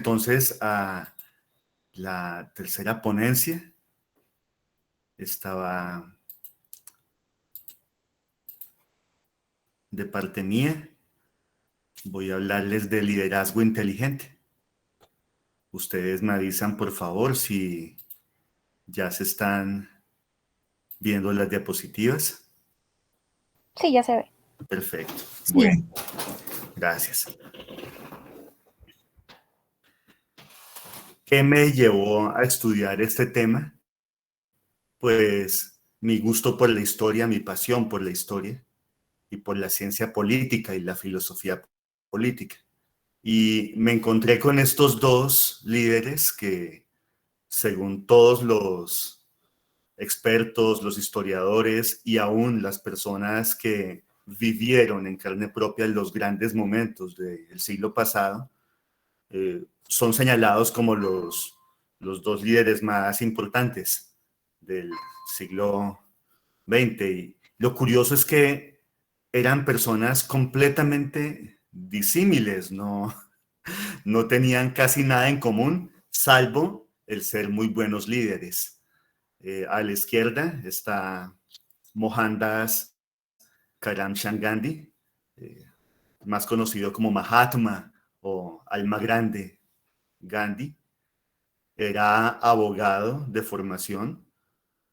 entonces a la tercera ponencia. Estaba de parte mía. Voy a hablarles de liderazgo inteligente. Ustedes me avisan, por favor, si ya se están viendo las diapositivas. Sí, ya se ve. Perfecto. Sí. Bueno, gracias. ¿Qué me llevó a estudiar este tema? Pues mi gusto por la historia, mi pasión por la historia y por la ciencia política y la filosofía política. Y me encontré con estos dos líderes que, según todos los expertos, los historiadores y aún las personas que vivieron en carne propia los grandes momentos del siglo pasado, son señalados como los dos líderes más importantes del siglo XX. Y lo curioso es que eran personas completamente disímiles, no tenían casi nada en común, salvo el ser muy buenos líderes. A la izquierda está Mohandas Karamchand Gandhi, más conocido como Mahatma o Alma Grande Gandhi. Era abogado de formación,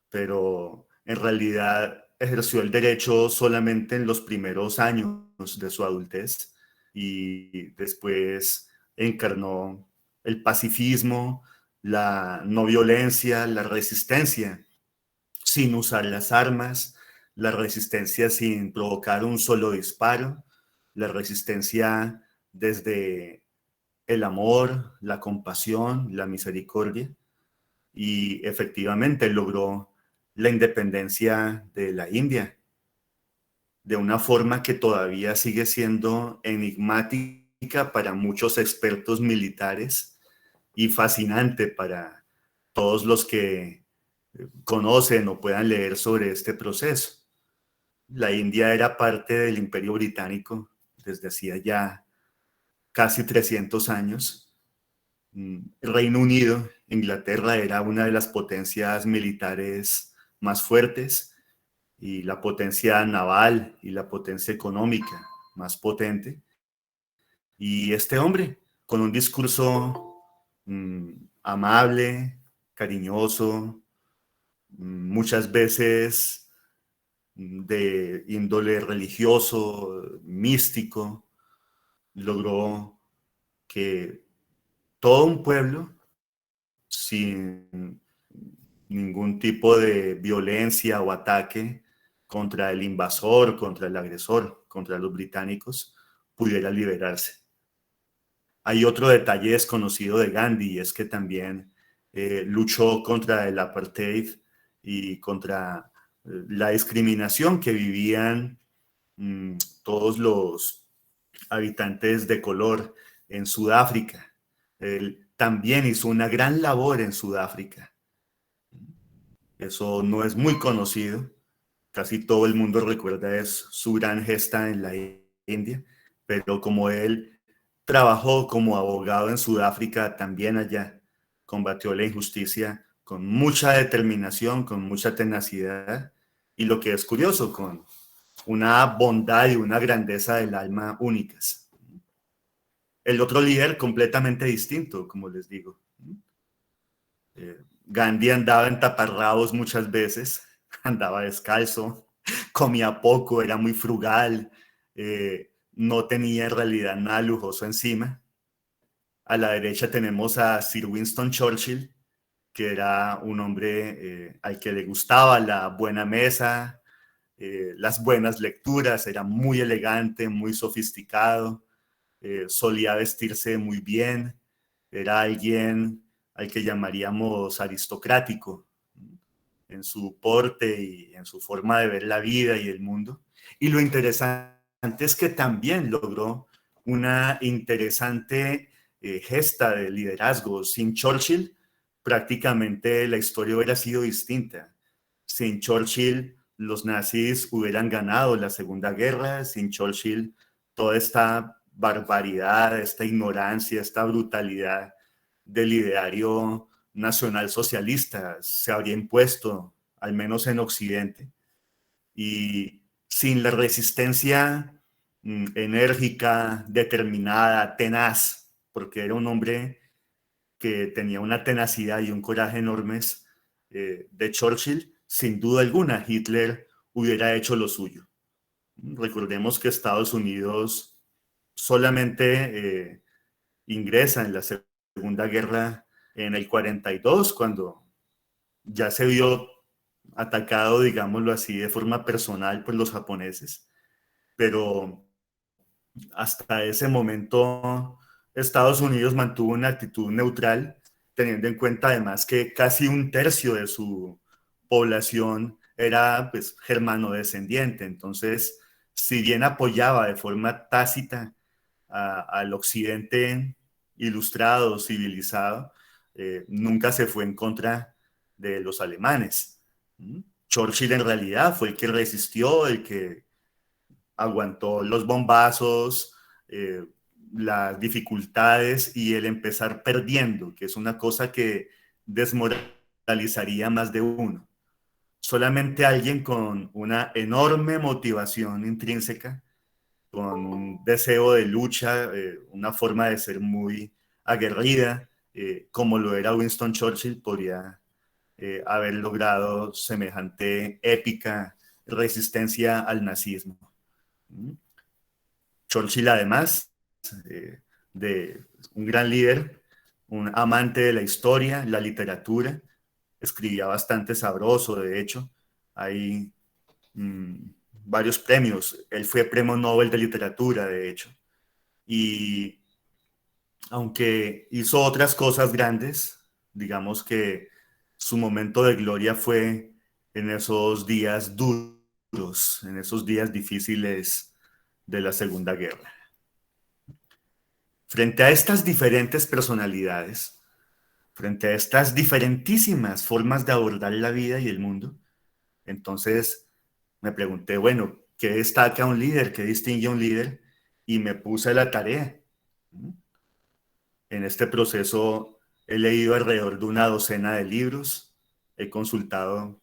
pero en realidad ejerció el derecho solamente en los primeros años de su adultez y después encarnó el pacifismo, la no violencia, la resistencia sin usar las armas, la resistencia sin provocar un solo disparo, la resistencia desde el amor, la compasión, la misericordia, y efectivamente logró la independencia de la India de una forma que todavía sigue siendo enigmática para muchos expertos militares y fascinante para todos los que conocen o puedan leer sobre este proceso. La India era parte del Imperio Británico desde hacía ya casi 300 años. El Reino Unido, Inglaterra, era una de las potencias militares más fuertes y la potencia naval y la potencia económica más potente. Y este hombre, con un discurso amable, cariñoso, muchas veces de índole religioso, místico, logró que todo un pueblo, sin ningún tipo de violencia o ataque contra el invasor, contra el agresor, contra los británicos, pudiera liberarse. Hay otro detalle desconocido de Gandhi, y es que también luchó contra el apartheid y contra la discriminación que vivían todos los habitantes de color en Sudáfrica. Él también hizo una gran labor en Sudáfrica. Eso no es muy conocido. Casi todo el mundo recuerda es su gran gesta en la India, pero como él trabajó como abogado en Sudáfrica, también allá combatió la injusticia con mucha determinación, con mucha tenacidad, y lo que es curioso, con una bondad y una grandeza del alma únicas. El otro líder completamente distinto, como les digo. Gandhi andaba en taparrabos muchas veces, andaba descalzo, comía poco, era muy frugal, no tenía en realidad nada lujoso encima. A la derecha tenemos a Sir Winston Churchill, que era un hombre al que le gustaba la buena mesa, las buenas lecturas, era muy elegante, muy sofisticado, solía vestirse muy bien, era alguien al que llamaríamos aristocrático en su porte y en su forma de ver la vida y el mundo. Y lo interesante es que también logró una interesante gesta de liderazgo. Sin Churchill, prácticamente la historia hubiera sido distinta. Sin Churchill, los nazis hubieran ganado la Segunda Guerra. Sin Churchill, toda esta barbaridad, esta ignorancia, esta brutalidad del ideario nacional socialista se habría impuesto, al menos en Occidente. Y sin la resistencia enérgica, determinada, tenaz, porque era un hombre que tenía una tenacidad y un coraje enormes, de Churchill, sin duda alguna Hitler hubiera hecho lo suyo. Recordemos que Estados Unidos solamente ingresa en la Segunda Guerra en el 42, cuando ya se vio atacado, digámoslo así, de forma personal por los japoneses. Pero hasta ese momento Estados Unidos mantuvo una actitud neutral, teniendo en cuenta además que casi un tercio de su población era pues germano-descendiente. Entonces, si bien apoyaba de forma tácita al occidente ilustrado, civilizado, nunca se fue en contra de los alemanes. Churchill en realidad fue el que resistió, el que aguantó los bombazos, eh, las dificultades y el empezar perdiendo, que es una cosa que desmoralizaría más de uno. Solamente alguien con una enorme motivación intrínseca, con un deseo de lucha, una forma de ser muy aguerrida, como lo era Winston Churchill, podría haber logrado semejante épica resistencia al nazismo. Churchill, además de un gran líder, un amante de la historia, la literatura, escribía bastante sabroso, de hecho. Hay varios premios. Él fue premio Nobel de literatura, de hecho. Y aunque hizo otras cosas grandes, digamos que su momento de gloria fue en esos días duros, en esos días difíciles de la Segunda Guerra. Frente a estas diferentes personalidades, frente a estas diferentísimas formas de abordar la vida y el mundo, entonces me pregunté, bueno, ¿qué destaca un líder? ¿Qué distingue a un líder? Y me puse a la tarea. En este proceso he leído alrededor de una docena de libros, he consultado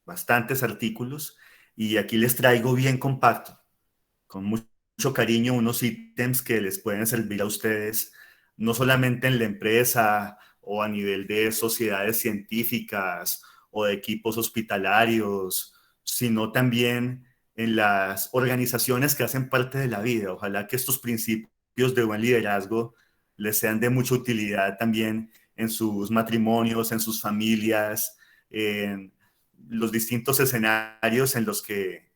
bastantes artículos y aquí les traigo bien compacto, con mucho cariño, unos ítems que les pueden servir a ustedes, no solamente en la empresa o a nivel de sociedades científicas o de equipos hospitalarios, sino también en las organizaciones que hacen parte de la vida. Ojalá que estos principios de buen liderazgo les sean de mucha utilidad también en sus matrimonios, en sus familias, en los distintos escenarios en los que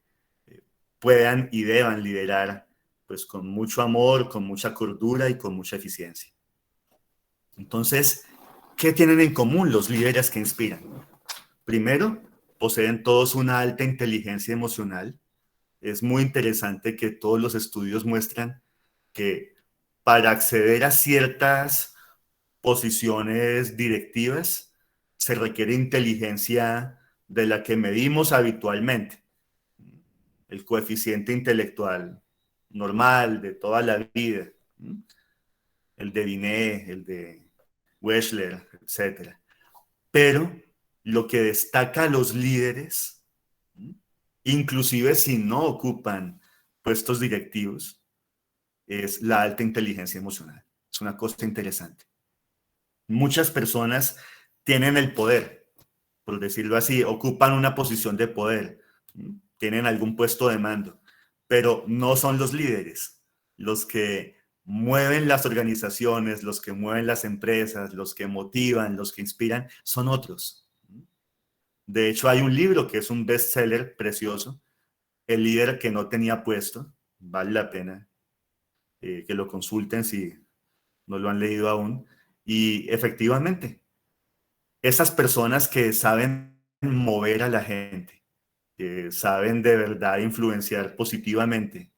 puedan y deban liderar, pues con mucho amor, con mucha cordura y con mucha eficiencia. Entonces, ¿qué tienen en común los líderes que inspiran? Primero, poseen todos una alta inteligencia emocional. Es muy interesante que todos los estudios muestran que para acceder a ciertas posiciones directivas se requiere inteligencia de la que medimos habitualmente. El coeficiente intelectual normal de toda la vida, el de Binet, el de Wechsler, etc. Pero lo que destaca a los líderes, inclusive si no ocupan puestos directivos, es la alta inteligencia emocional. Es una cosa interesante. Muchas personas tienen el poder, por decirlo así, ocupan una posición de poder, tienen algún puesto de mando, pero no son los líderes. Los que mueven las organizaciones, los que mueven las empresas, los que motivan, los que inspiran, son otros. De hecho, hay un libro que es un bestseller precioso, El líder que no tenía puesto. Vale la pena que lo consulten si no lo han leído aún. Y efectivamente, esas personas que saben mover a la gente, que saben de verdad influenciar positivamente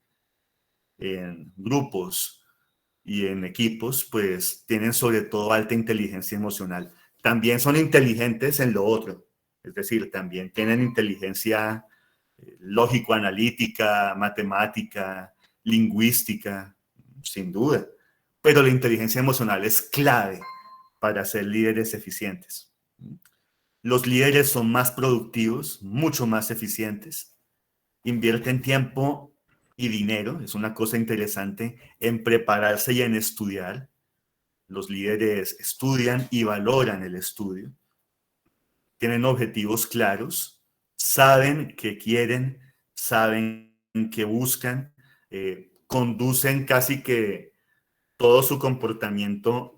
en grupos y en equipos, pues tienen sobre todo alta inteligencia emocional. También son inteligentes en lo otro, es decir, también tienen inteligencia lógico-analítica, matemática, lingüística, sin duda. Pero la inteligencia emocional es clave para ser líderes eficientes. Los líderes son más productivos, mucho más eficientes, invierten tiempo y dinero, es una cosa interesante, en prepararse y en estudiar. Los líderes estudian y valoran el estudio, tienen objetivos claros, saben qué quieren, saben qué buscan, conducen casi que todo su comportamiento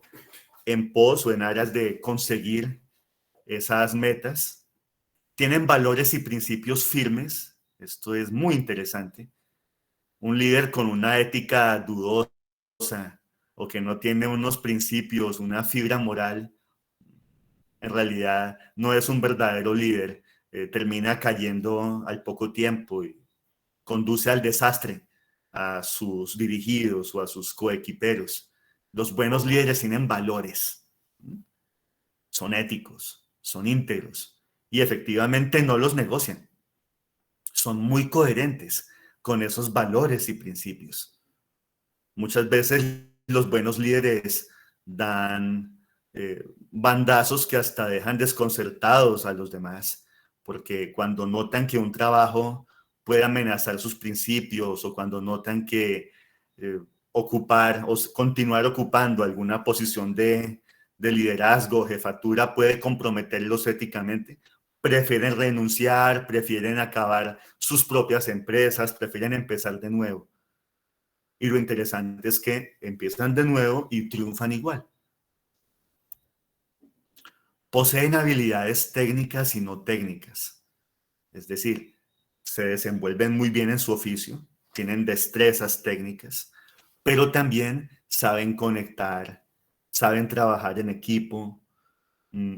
en pos o en aras de conseguir esas metas. Tienen valores y principios firmes, esto es muy interesante. Un líder con una ética dudosa o que no tiene unos principios, una fibra moral, en realidad no es un verdadero líder. Termina cayendo al poco tiempo y conduce al desastre a sus dirigidos o a sus coequiperos. Los buenos líderes tienen valores, son éticos, son íntegros y efectivamente no los negocian. Son muy coherentes con esos valores y principios. Muchas veces los buenos líderes dan bandazos que hasta dejan desconcertados a los demás, porque cuando notan que un trabajo puede amenazar sus principios o cuando notan que ocupar o continuar ocupando alguna posición de liderazgo, jefatura, puede comprometerlos éticamente, prefieren renunciar, prefieren acabar sus propias empresas, prefieren empezar de nuevo. Y lo interesante es que empiezan de nuevo y triunfan igual. Poseen habilidades técnicas y no técnicas. Es decir, se desenvuelven muy bien en su oficio, tienen destrezas técnicas, pero también saben conectar, saben trabajar en equipo,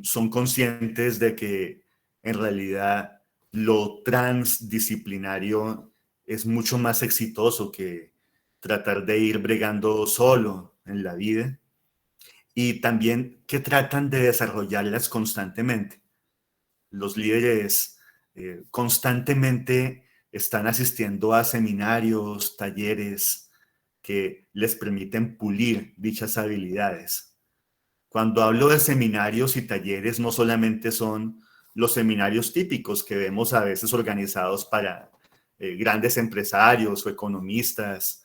son conscientes de que en realidad lo transdisciplinario es mucho más exitoso que tratar de ir bregando solo en la vida, y también que tratan de desarrollarlas constantemente. Los líderes constantemente están asistiendo a seminarios, talleres que les permiten pulir dichas habilidades. Cuando hablo de seminarios y talleres, no solamente son los seminarios típicos que vemos a veces organizados para grandes empresarios o economistas.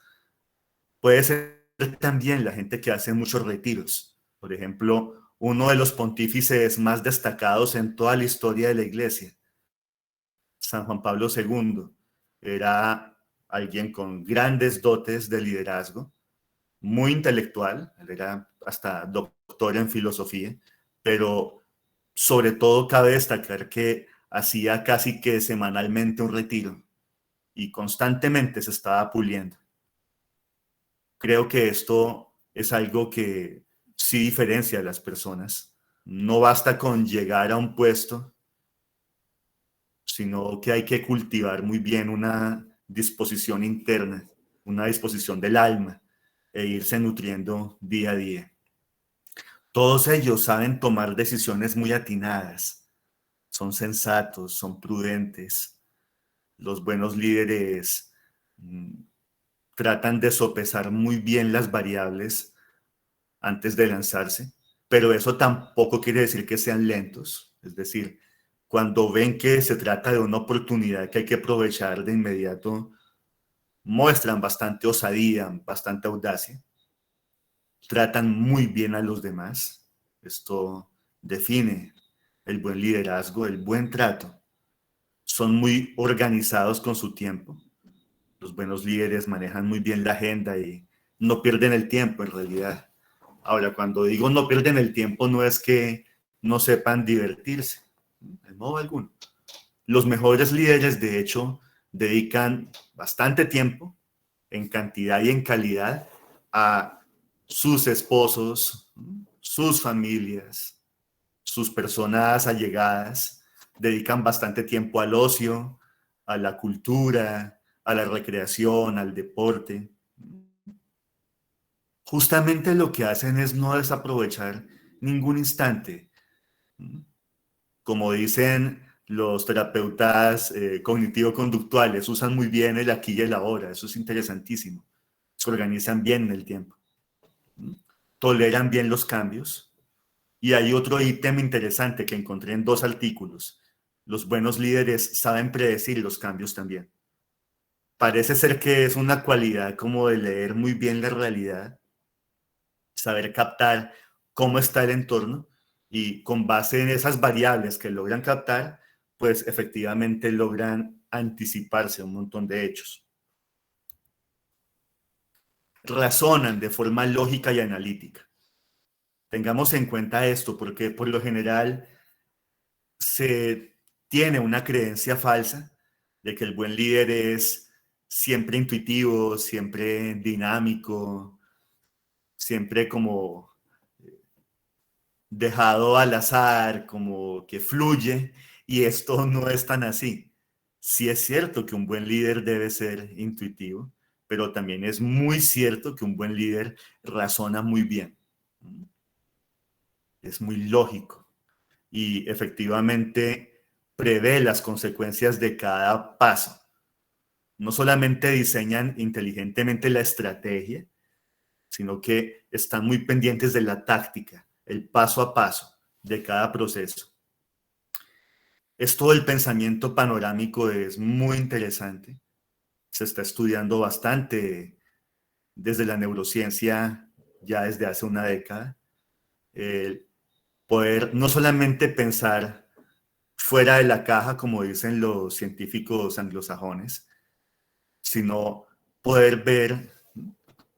Puede ser también la gente que hace muchos retiros. Por ejemplo, uno de los pontífices más destacados en toda la historia de la Iglesia, San Juan Pablo II, era alguien con grandes dotes de liderazgo, muy intelectual, él era hasta doctor en filosofía, pero sobre todo cabe destacar que hacía casi que semanalmente un retiro y constantemente se estaba puliendo. Creo que esto es algo que sí diferencia a las personas. No basta con llegar a un puesto, sino que hay que cultivar muy bien una disposición interna, una disposición del alma e irse nutriendo día a día. Todos ellos saben tomar decisiones muy atinadas, son sensatos, son prudentes. Los buenos líderes tratan de sopesar muy bien las variables antes de lanzarse, pero eso tampoco quiere decir que sean lentos. Es decir, cuando ven que se trata de una oportunidad que hay que aprovechar de inmediato, muestran bastante osadía, bastante audacia, tratan muy bien a los demás. Esto define el buen liderazgo, el buen trato. Son muy organizados con su tiempo. Los buenos líderes manejan muy bien la agenda y no pierden el tiempo en realidad. Ahora, cuando digo no pierden el tiempo, no es que no sepan divertirse, de modo alguno. Los mejores líderes, de hecho, dedican bastante tiempo, en cantidad y en calidad, a sus esposos, sus familias, sus personas allegadas, dedican bastante tiempo al ocio, a la cultura, a la recreación, al deporte. Justamente lo que hacen es no desaprovechar ningún instante. Como dicen los terapeutas cognitivo-conductuales, usan muy bien el aquí y el ahora. Eso es interesantísimo. Se organizan bien en el tiempo. Toleran bien los cambios. Y hay otro ítem interesante que encontré en 2 artículos. Los buenos líderes saben predecir los cambios también. Parece ser que es una cualidad como de leer muy bien la realidad, saber captar cómo está el entorno y con base en esas variables que logran captar, pues efectivamente logran anticiparse a un montón de hechos. Razonan de forma lógica y analítica. Tengamos en cuenta esto porque por lo general se tiene una creencia falsa de que el buen líder es siempre intuitivo, siempre dinámico, siempre como dejado al azar, como que fluye, y esto no es tan así. Sí es cierto que un buen líder debe ser intuitivo, pero también es muy cierto que un buen líder razona muy bien. Es muy lógico y efectivamente prevé las consecuencias de cada paso. No solamente diseñan inteligentemente la estrategia, sino que están muy pendientes de la táctica, el paso a paso de cada proceso. Esto del pensamiento panorámico es muy interesante. Se está estudiando bastante desde la neurociencia ya desde hace una década. El poder no solamente pensar fuera de la caja, como dicen los científicos anglosajones, sino poder ver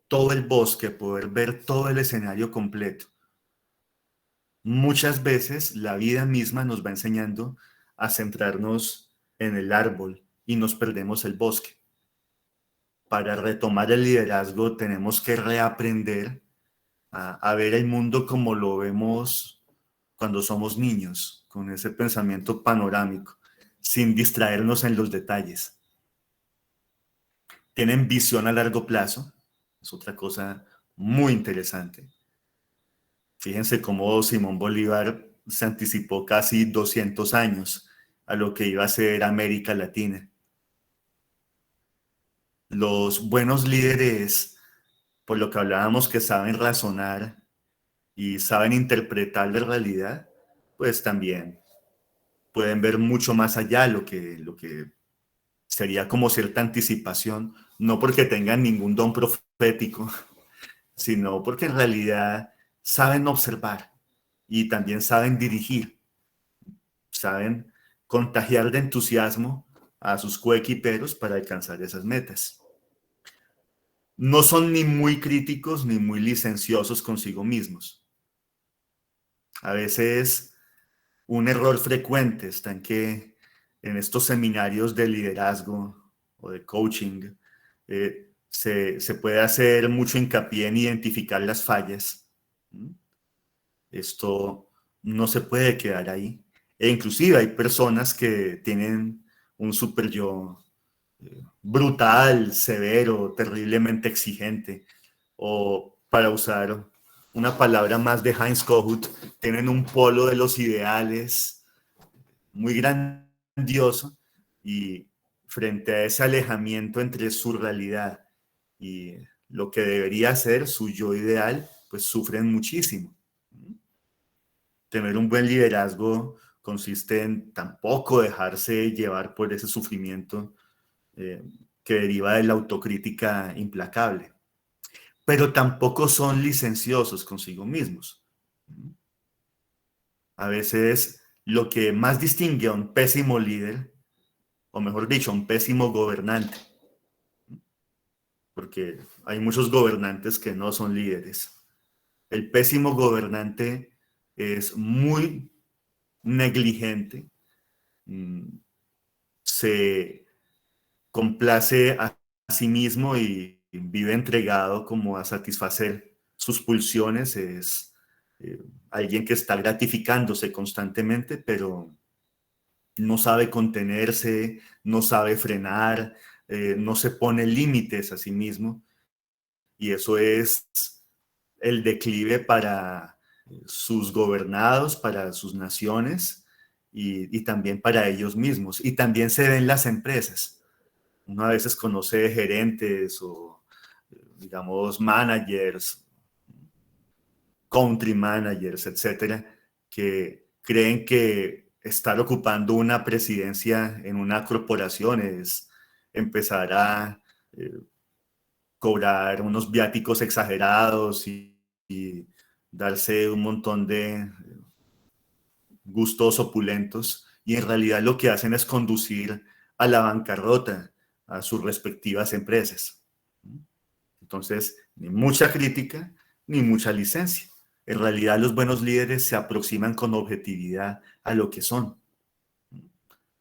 todo el bosque, poder ver todo el escenario completo. Muchas veces la vida misma nos va enseñando a centrarnos en el árbol y nos perdemos el bosque. Para retomar el liderazgo tenemos que reaprender a ver el mundo como lo vemos cuando somos niños, con ese pensamiento panorámico, sin distraernos en los detalles. Tienen visión a largo plazo, es otra cosa muy interesante. Fíjense cómo Simón Bolívar se anticipó casi 200 años a lo que iba a ser América Latina. Los buenos líderes, por lo que hablábamos, que saben razonar y saben interpretar la realidad, pues también pueden ver mucho más allá lo que sería como cierta anticipación, no porque tengan ningún don profético, sino porque en realidad saben observar y también saben dirigir, saben contagiar de entusiasmo a sus coequiperos para alcanzar esas metas. No son ni muy críticos ni muy licenciosos consigo mismos. A veces un error frecuente está en que en estos seminarios de liderazgo o de coaching se puede hacer mucho hincapié en identificar las fallas. Esto no se puede quedar ahí. E inclusive hay personas que tienen un super yo brutal, severo, terriblemente exigente, o para usar una palabra más de Heinz Kohut, tienen un polo de los ideales muy grandioso y frente a ese alejamiento entre su realidad y lo que debería ser su yo ideal, pues sufren muchísimo. Tener un buen liderazgo consiste en tampoco dejarse llevar por ese sufrimiento que deriva de la autocrítica implacable, pero tampoco son licenciosos consigo mismos. A veces lo que más distingue a un pésimo líder, o mejor dicho, a un pésimo gobernante, porque hay muchos gobernantes que no son líderes. El pésimo gobernante es muy negligente, se complace a sí mismo y vive entregado como a satisfacer sus pulsiones. Es alguien que está gratificándose constantemente, pero no sabe contenerse, no sabe frenar, no se pone límites a sí mismo. Y eso es el declive para sus gobernados, para sus naciones y también para ellos mismos. Y también se ve en las empresas. Uno a veces conoce gerentes o, digamos, managers, country managers, etcétera, que creen que estar ocupando una presidencia en una corporación es empezar a cobrar unos viáticos exagerados y darse un montón de gustos opulentos, y en realidad lo que hacen es conducir a la bancarrota a sus respectivas empresas. Entonces, ni mucha crítica, ni mucha licencia. En realidad, los buenos líderes se aproximan con objetividad a lo que son.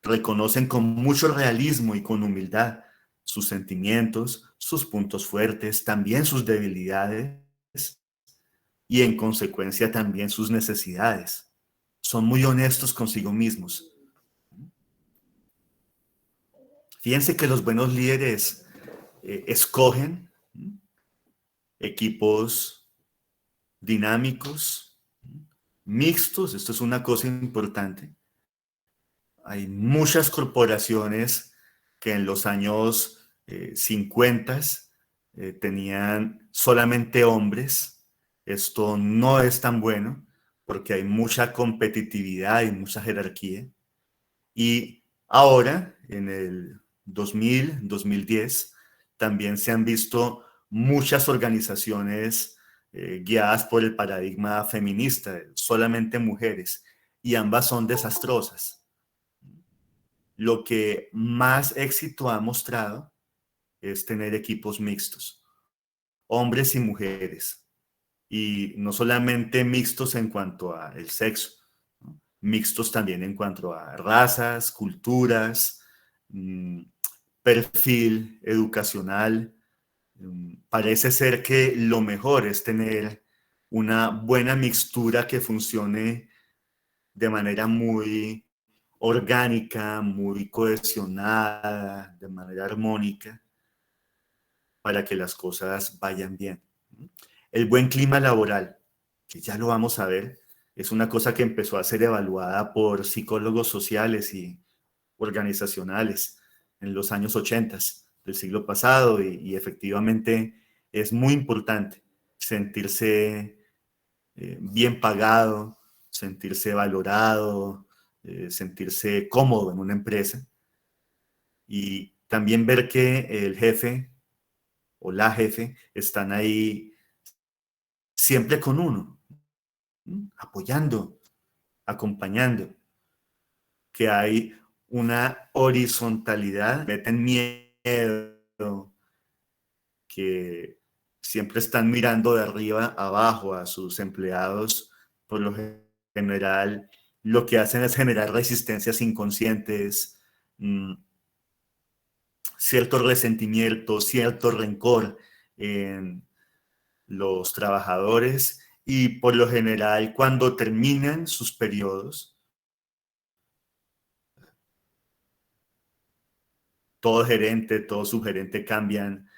Reconocen con mucho realismo y con humildad sus sentimientos, sus puntos fuertes, también sus debilidades y en consecuencia también sus necesidades. Son muy honestos consigo mismos. Fíjense que los buenos líderes escogen equipos dinámicos, mixtos. Esto es una cosa importante. Hay muchas corporaciones que en los años 50 tenían solamente hombres. Esto no es tan bueno porque hay mucha competitividad y mucha jerarquía. Y ahora, en el 2000, 2010, también se han visto muchas organizaciones guiadas por el paradigma feminista, solamente mujeres, y ambas son desastrosas. Lo que más éxito ha mostrado es tener equipos mixtos, hombres y mujeres, y no solamente mixtos en cuanto al sexo, ¿no? Mixtos también en cuanto a razas, culturas, perfil educacional. Parece ser que lo mejor es tener una buena mixtura que funcione de manera muy orgánica, muy cohesionada, de manera armónica, para que las cosas vayan bien. El buen clima laboral, que ya lo vamos a ver, es una cosa que empezó a ser evaluada por psicólogos sociales y organizacionales en los años 80 del siglo pasado, y efectivamente es muy importante sentirse bien pagado, sentirse valorado, sentirse cómodo en una empresa, y también ver que el jefe o la jefe están ahí siempre con uno, apoyando, acompañando, que hay una horizontalidad, meten miedo, que siempre están mirando de arriba a abajo a sus empleados. Por lo general, lo que hacen es generar resistencias inconscientes, cierto resentimiento, cierto rencor en los trabajadores, y por lo general cuando terminan sus periodos, todo gerente, todo subgerente cambian,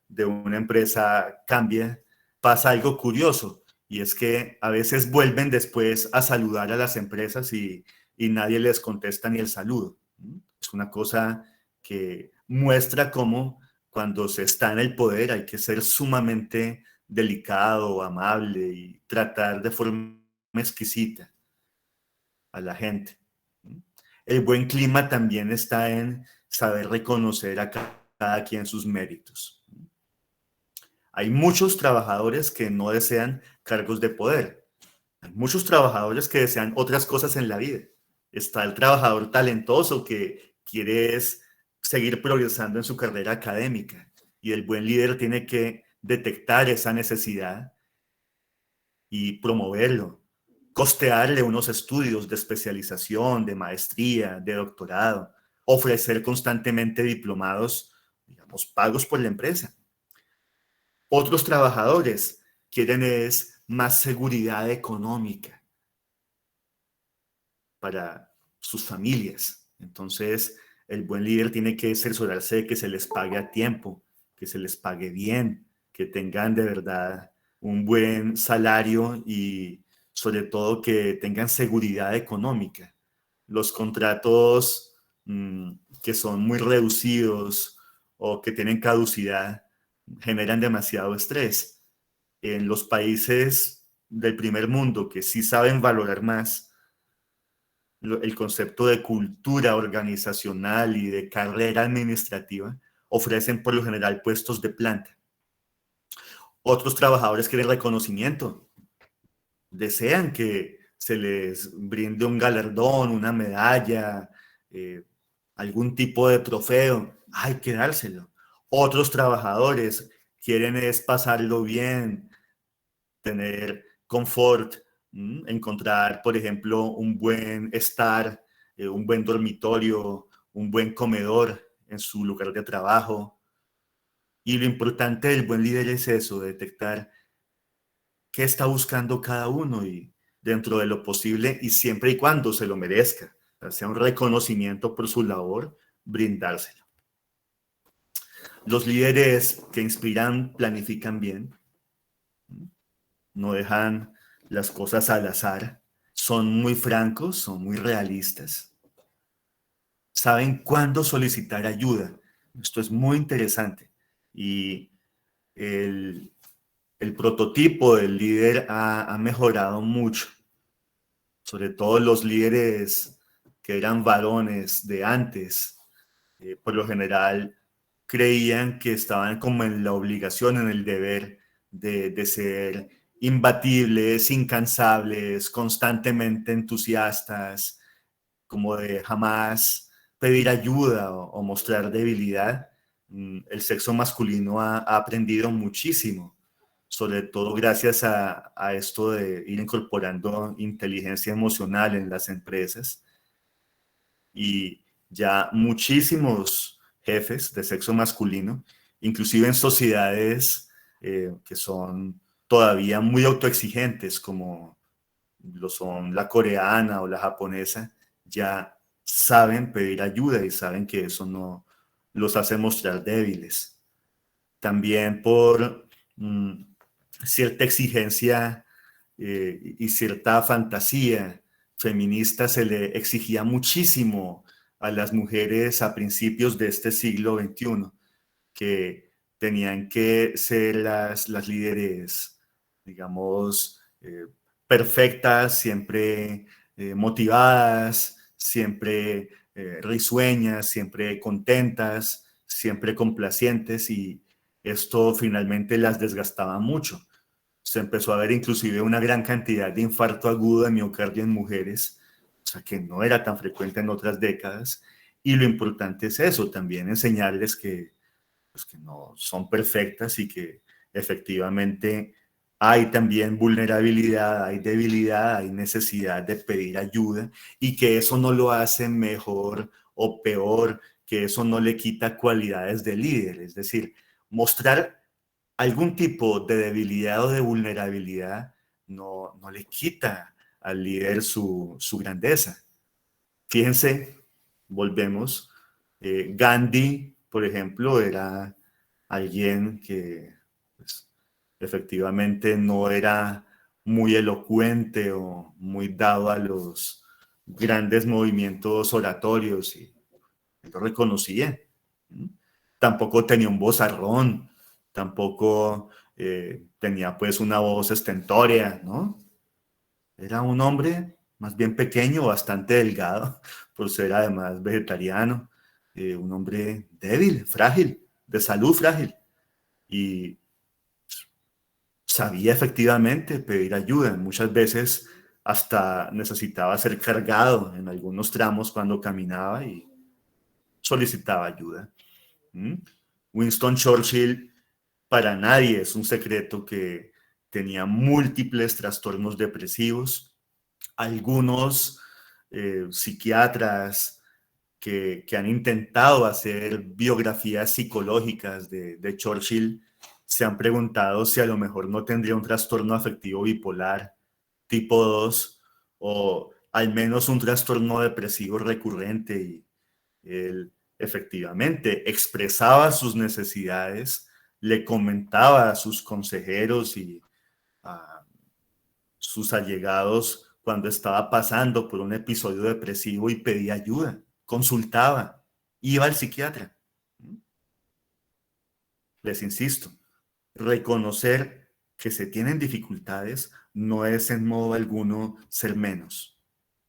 de una empresa cambia, pasa algo curioso, y es que a veces vuelven después a saludar a las empresas y nadie les contesta ni el saludo. Es una cosa que muestra cómo cuando se está en el poder hay que ser sumamente delicado, amable y tratar de forma exquisita a la gente. El buen clima también está en saber reconocer a cada quien sus méritos. Hay muchos trabajadores que no desean cargos de poder. Hay muchos trabajadores que desean otras cosas en la vida. Está el trabajador talentoso que quiere seguir progresando en su carrera académica, y el buen líder tiene que detectar esa necesidad y promoverlo, costearle unos estudios de especialización, de maestría, de doctorado, ofrecer constantemente diplomados, digamos, pagos por la empresa. Otros trabajadores quieren es más seguridad económica para sus familias. Entonces, el buen líder tiene que cerciorarse de que se les pague a tiempo, que se les pague bien, que tengan de verdad un buen salario y sobre todo que tengan seguridad económica. Los contratos que son muy reducidos o que tienen caducidad generan demasiado estrés. En los países del primer mundo que sí saben valorar más el concepto de cultura organizacional y de carrera administrativa, ofrecen por lo general puestos de planta. Otros trabajadores quieren reconocimiento, desean que se les brinde un galardón, una medalla, eh, algún tipo de trofeo, hay que dárselo. Otros trabajadores quieren es pasarlo bien, tener confort, encontrar, por ejemplo, un buen estar, un buen dormitorio, un buen comedor en su lugar de trabajo. Y lo importante del buen líder es eso, detectar qué está buscando cada uno y dentro de lo posible y siempre y cuando se lo merezca, sea un reconocimiento por su labor, brindárselo. Los líderes que inspiran planifican bien, no dejan las cosas al azar, son muy francos, son muy realistas, saben cuándo solicitar ayuda. Esto es muy interesante y el, el prototipo del líder ha mejorado mucho, sobre todo los líderes que eran varones de antes, por lo general creían que estaban como en la obligación, en el deber de ser imbatibles, incansables, constantemente entusiastas, como de jamás pedir ayuda o mostrar debilidad. El sexo masculino ha aprendido muchísimo, sobre todo gracias a esto de ir incorporando inteligencia emocional en las empresas. Y ya muchísimos jefes de sexo masculino, inclusive en sociedades que son todavía muy autoexigentes, como lo son la coreana o la japonesa, ya saben pedir ayuda y saben que eso no los hace mostrar débiles. También por cierta exigencia y cierta fantasía feminista se le exigía muchísimo a las mujeres a principios de este siglo XXI, que tenían que ser las líderes, digamos, perfectas, siempre motivadas, siempre risueñas, siempre contentas, siempre complacientes, y esto finalmente las desgastaba mucho. Se empezó a ver inclusive una gran cantidad de infarto agudo de miocardio en mujeres, o sea que no era tan frecuente en otras décadas, y lo importante es eso, también enseñarles que, pues, que no son perfectas y que efectivamente hay también vulnerabilidad, hay debilidad, hay necesidad de pedir ayuda, y que eso no lo hace mejor o peor, que eso no le quita cualidades de líder, es decir, mostrar algún tipo de debilidad o de vulnerabilidad no le quita al líder su grandeza. Fíjense, volvemos, Gandhi, por ejemplo, era alguien que pues, efectivamente no era muy elocuente o muy dado a los grandes movimientos oratorios, y lo reconocía. Tampoco tenía un vozarrón, tampoco tenía pues una voz estentórea, ¿no? Era un hombre más bien pequeño, bastante delgado, por ser además vegetariano, un hombre débil, frágil, de salud frágil, y sabía efectivamente pedir ayuda. Muchas veces hasta necesitaba ser cargado en algunos tramos cuando caminaba y solicitaba ayuda. Winston Churchill, para nadie es un secreto que tenía múltiples trastornos depresivos. Algunos psiquiatras que han intentado hacer biografías psicológicas de Churchill se han preguntado si a lo mejor no tendría un trastorno afectivo bipolar tipo 2 o al menos un trastorno depresivo recurrente, y él efectivamente expresaba sus necesidades, le comentaba a sus consejeros y a sus allegados cuando estaba pasando por un episodio depresivo y pedía ayuda, consultaba, iba al psiquiatra. Les insisto, reconocer que se tienen dificultades no es en modo alguno ser menos.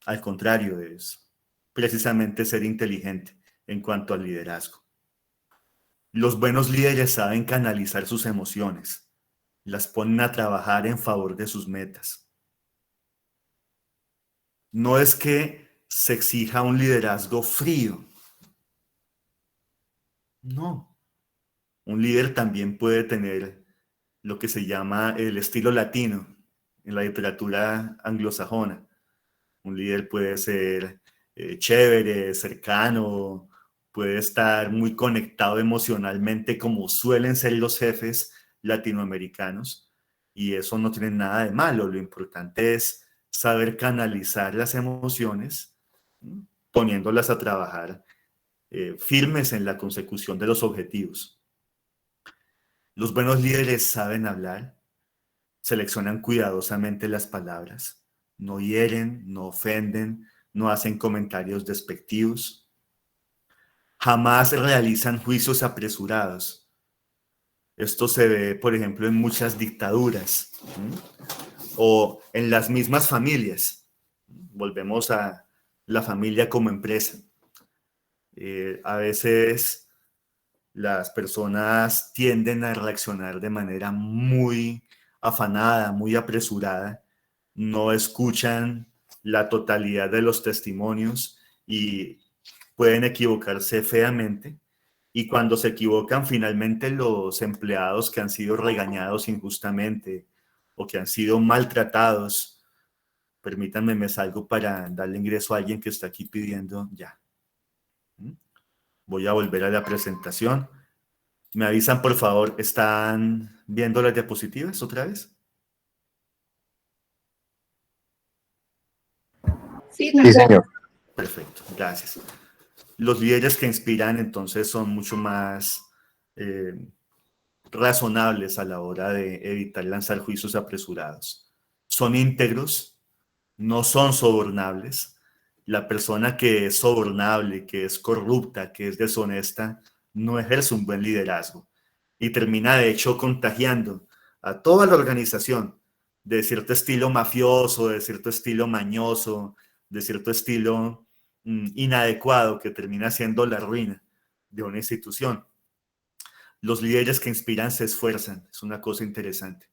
Al contrario, es precisamente ser inteligente en cuanto al liderazgo. Los buenos líderes saben canalizar sus emociones, las ponen a trabajar en favor de sus metas. No es que se exija un liderazgo frío, no. Un líder también puede tener lo que se llama el estilo latino en la literatura anglosajona. Un líder puede ser chévere, cercano, puede estar muy conectado emocionalmente como suelen ser los jefes latinoamericanos, y eso no tiene nada de malo. Lo importante es saber canalizar las emociones, ¿no?, poniéndolas a trabajar firmes en la consecución de los objetivos. Los buenos líderes saben hablar, seleccionan cuidadosamente las palabras, no hieren, no ofenden, no hacen comentarios despectivos, jamás realizan juicios apresurados. Esto se ve, por ejemplo, en muchas dictaduras, ¿sí?, o en las mismas familias. Volvemos a la familia como empresa. A veces las personas tienden a reaccionar de manera muy afanada, muy apresurada, no escuchan la totalidad de los testimonios y pueden equivocarse feamente. Y cuando se equivocan, finalmente los empleados que han sido regañados injustamente o que han sido maltratados, permítanme, me salgo para darle ingreso a alguien que está aquí pidiendo ya. Voy a volver a la presentación. ¿Me avisan, por favor? ¿Están viendo las diapositivas otra vez? Sí, señor. Perfecto, gracias. Los líderes que inspiran entonces son mucho más razonables a la hora de evitar lanzar juicios apresurados. Son íntegros, no son sobornables. La persona que es sobornable, que es corrupta, que es deshonesta, no ejerce un buen liderazgo y termina de hecho contagiando a toda la organización de cierto estilo mafioso, de cierto estilo mañoso, de cierto estilo inadecuado que termina siendo la ruina de una institución. Los líderes que inspiran se esfuerzan, es una cosa interesante.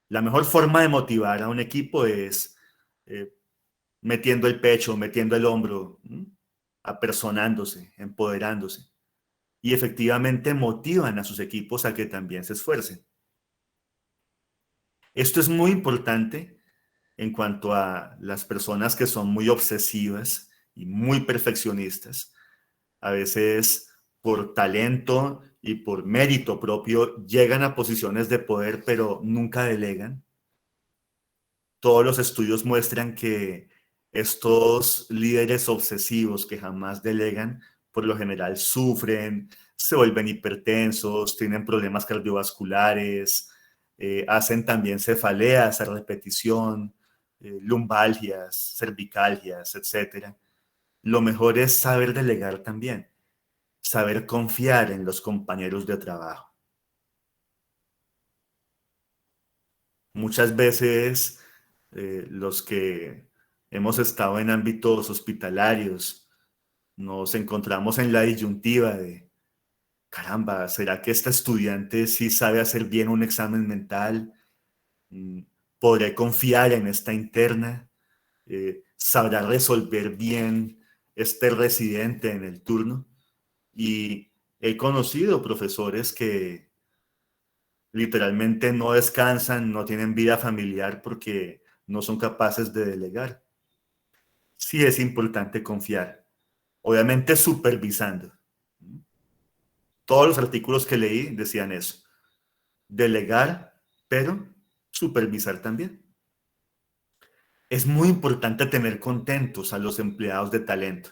La mejor forma de motivar a un equipo es eh, metiendo el pecho, metiendo el hombro, apersonándose, empoderándose. Y efectivamente motivan a sus equipos a que también se esfuercen. Esto es muy importante en cuanto a las personas que son muy obsesivas y muy perfeccionistas. A veces por talento y por mérito propio llegan a posiciones de poder, pero nunca delegan. Todos los estudios muestran que estos líderes obsesivos que jamás delegan, por lo general sufren, se vuelven hipertensos, tienen problemas cardiovasculares, hacen también cefaleas a repetición, lumbalgias, cervicalgias, etc. Lo mejor es saber delegar también, saber confiar en los compañeros de trabajo. Muchas veces los que hemos estado en ámbitos hospitalarios nos encontramos en la disyuntiva de, caramba, ¿será que esta estudiante sí sabe hacer bien un examen mental? ¿Podré confiar en esta interna? ¿Sabrá resolver bien este residente en el turno? Y he conocido profesores que literalmente no descansan, no tienen vida familiar porque no son capaces de delegar. Sí es importante confiar, obviamente supervisando. Todos los artículos que leí decían eso, delegar, pero supervisar también. Es muy importante tener contentos a los empleados de talento.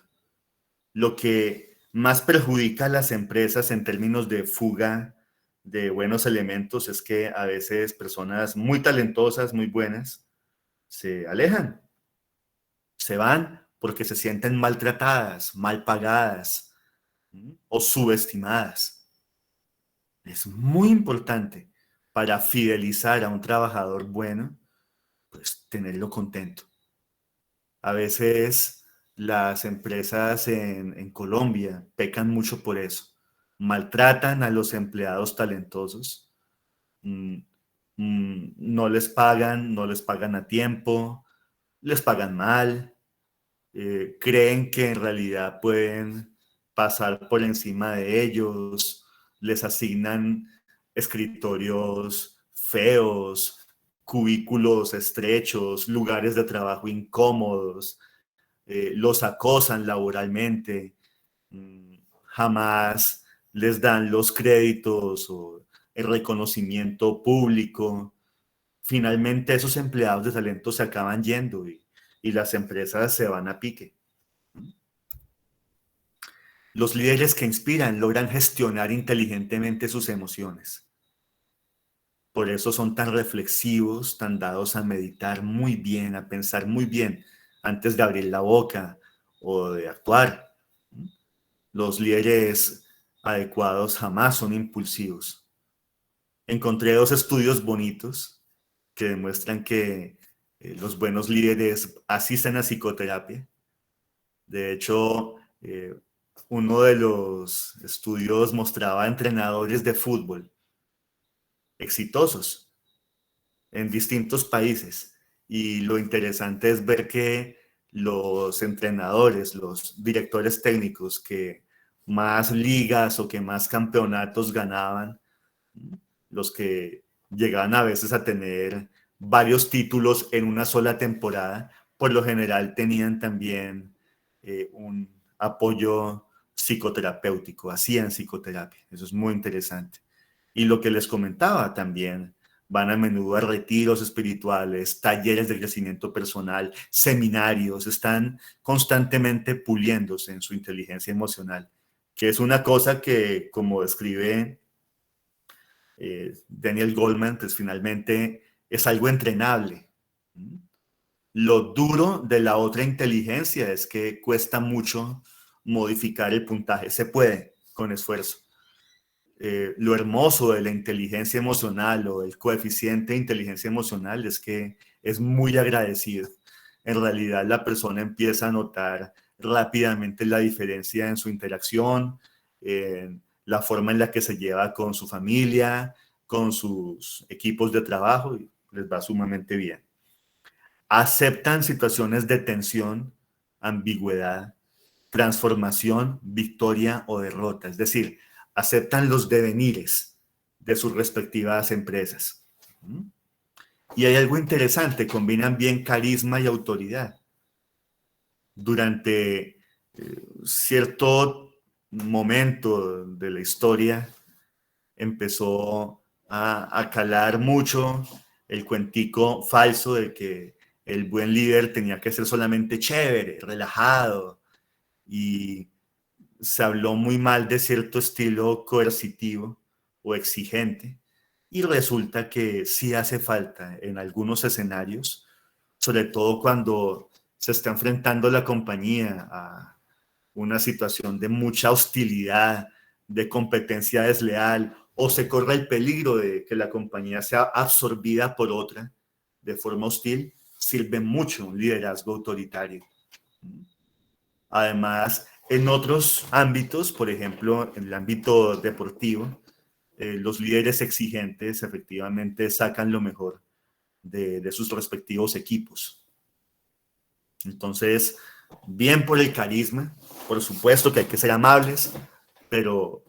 Lo que más perjudica a las empresas en términos de fuga de buenos elementos es que a veces personas muy talentosas, muy buenas, se alejan, se van porque se sienten maltratadas, mal pagadas, o subestimadas. Es muy importante para fidelizar a un trabajador bueno, pues tenerlo contento. A veces las empresas en Colombia pecan mucho por eso. Maltratan a los empleados talentosos, mm, no les pagan a tiempo, les pagan mal, creen que en realidad pueden pasar por encima de ellos, les asignan escritorios feos, cubículos estrechos, lugares de trabajo incómodos, los acosan laboralmente, jamás les dan los créditos o el reconocimiento público. Finalmente esos empleados de talento se acaban yendo y las empresas se van a pique. Los líderes que inspiran logran gestionar inteligentemente sus emociones. Por eso son tan reflexivos, tan dados a meditar muy bien, a pensar muy bien antes de abrir la boca o de actuar. Los líderes adecuados jamás son impulsivos. Encontré dos estudios bonitos que demuestran que los buenos líderes asisten a psicoterapia. De hecho, uno de los estudios mostraba entrenadores de fútbol exitosos en distintos países. Y lo interesante es ver que los entrenadores, los directores técnicos que más ligas o que más campeonatos ganaban, los que llegaban a veces a tener varios títulos en una sola temporada, por lo general tenían también un apoyo psicoterapéutico, hacían psicoterapia. Eso es muy interesante. Y lo que les comentaba también, van a menudo a retiros espirituales, talleres de crecimiento personal, seminarios, están constantemente puliéndose en su inteligencia emocional, que es una cosa que, como describe Daniel Goleman, pues finalmente es algo entrenable. Lo duro de la otra inteligencia es que cuesta mucho modificar el puntaje. Se puede con esfuerzo. Lo hermoso de la inteligencia emocional o el coeficiente de inteligencia emocional es que es muy agradecido. En realidad la persona empieza a notar rápidamente la diferencia en su interacción, en la forma en la que se lleva con su familia, con sus equipos de trabajo, y les va sumamente bien. Aceptan situaciones de tensión, ambigüedad, transformación, victoria o derrota. Es decir, aceptan los devenires de sus respectivas empresas. Y hay algo interesante, combinan bien carisma y autoridad. Durante cierto momento de la historia empezó a calar mucho el cuentico falso de que el buen líder tenía que ser solamente chévere, relajado, y se habló muy mal de cierto estilo coercitivo o exigente, y resulta que sí hace falta en algunos escenarios, sobre todo cuando se está enfrentando la compañía a una situación de mucha hostilidad, de competencia desleal, o se corre el peligro de que la compañía sea absorbida por otra de forma hostil, sirve mucho un liderazgo autoritario. Además, en otros ámbitos, por ejemplo, en el ámbito deportivo, los líderes exigentes efectivamente sacan lo mejor de sus respectivos equipos. Entonces, bien por el carisma, por supuesto que hay que ser amables, pero